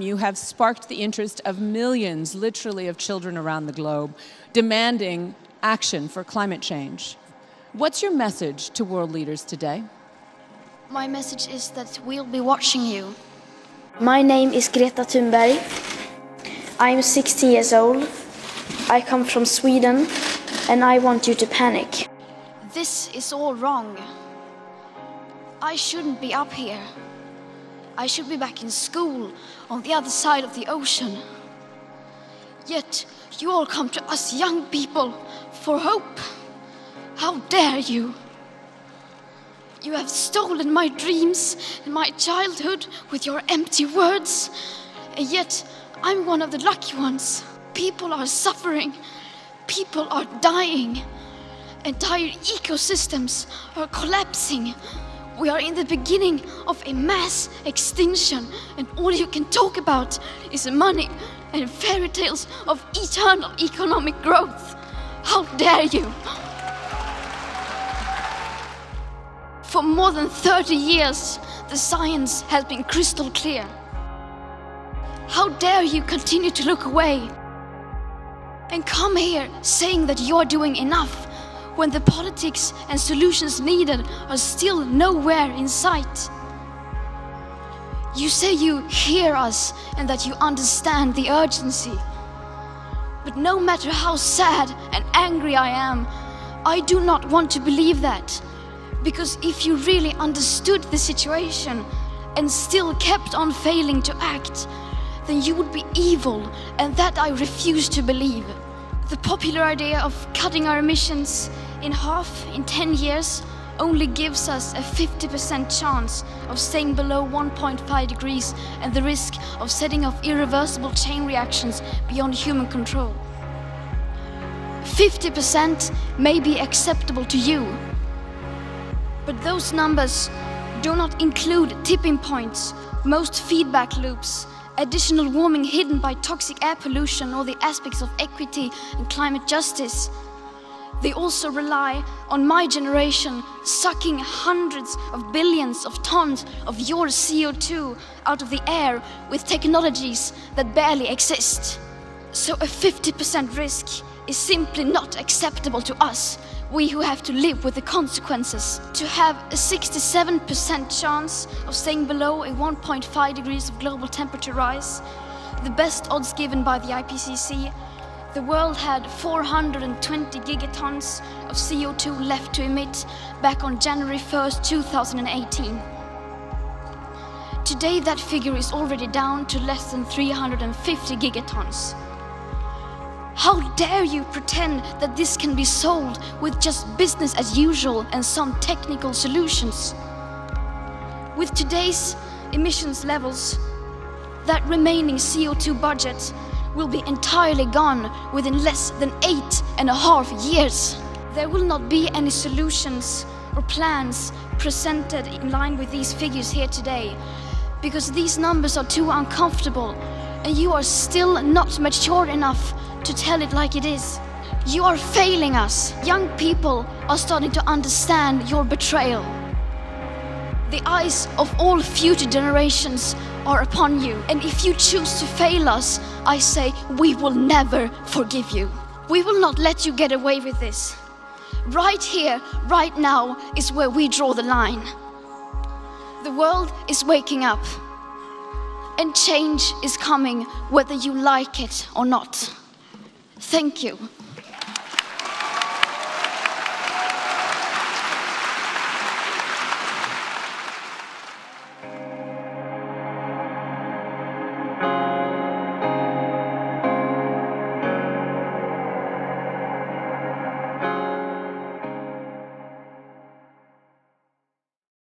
You have sparked the interest of millions, literally, of children around the globe, demanding action for climate change. What's your message to world leaders today? My message is that we'll be watching you. My name is Greta Thunberg. I'm 16 years old. I come from Sweden, and I want you to panic. This is all wrong. I shouldn't be up here. I should be back in school on the other side of the ocean. Yet you all come to us young people for hope. How dare you? You have stolen my dreams and my childhood with your empty words. And yet I'm one of the lucky ones. People are suffering. People are dying. Entire ecosystems are collapsing. We are in the beginning of a mass extinction, and all you can talk about is money and fairy tales of eternal economic growth. How dare you? For more than 30 years, the science has been crystal clear. How dare you continue to look away and come here saying that you're doing enough, when the politics and solutions needed are still nowhere in sight. You say you hear us and that you understand the urgency. But no matter how sad and angry I am, I do not want to believe that. Because if you really understood the situation and still kept on failing to act, then you would be evil, and that I refuse to believe. The popular idea of cutting our emissions in half in 10 years only gives us a 50% chance of staying below 1.5 degrees and the risk of setting off irreversible chain reactions beyond human control. 50% may be acceptable to you, but those numbers do not include tipping points, most feedback loops, additional warming hidden by toxic air pollution, or the aspects of equity and climate justice. They also rely on my generation sucking hundreds of billions of tons of your CO2 out of the air with technologies that barely exist. So a 50% risk is simply not acceptable to us, we who have to live with the consequences. To have a 67% chance of staying below a 1.5 degrees of global temperature rise, the best odds given by the IPCC, the world had 420 gigatons of CO2 left to emit back on January 1st, 2018. Today that figure is already down to less than 350 gigatons. How dare you pretend that this can be solved with just business as usual and some technical solutions? With today's emissions levels, that remaining CO2 budget will be entirely gone within less than 8.5 years. There will not be any solutions or plans presented in line with these figures here today, because these numbers are too uncomfortable and you are still not mature enough to tell it like it is. You are failing us. Young people are starting to understand your betrayal. The eyes of all future generations are upon you, and if you choose to fail us, I say we will never forgive you. We will not let you get away with this. Right here, right now is where we draw the line. The world is waking up, and change is coming whether you like it or not. Thank you.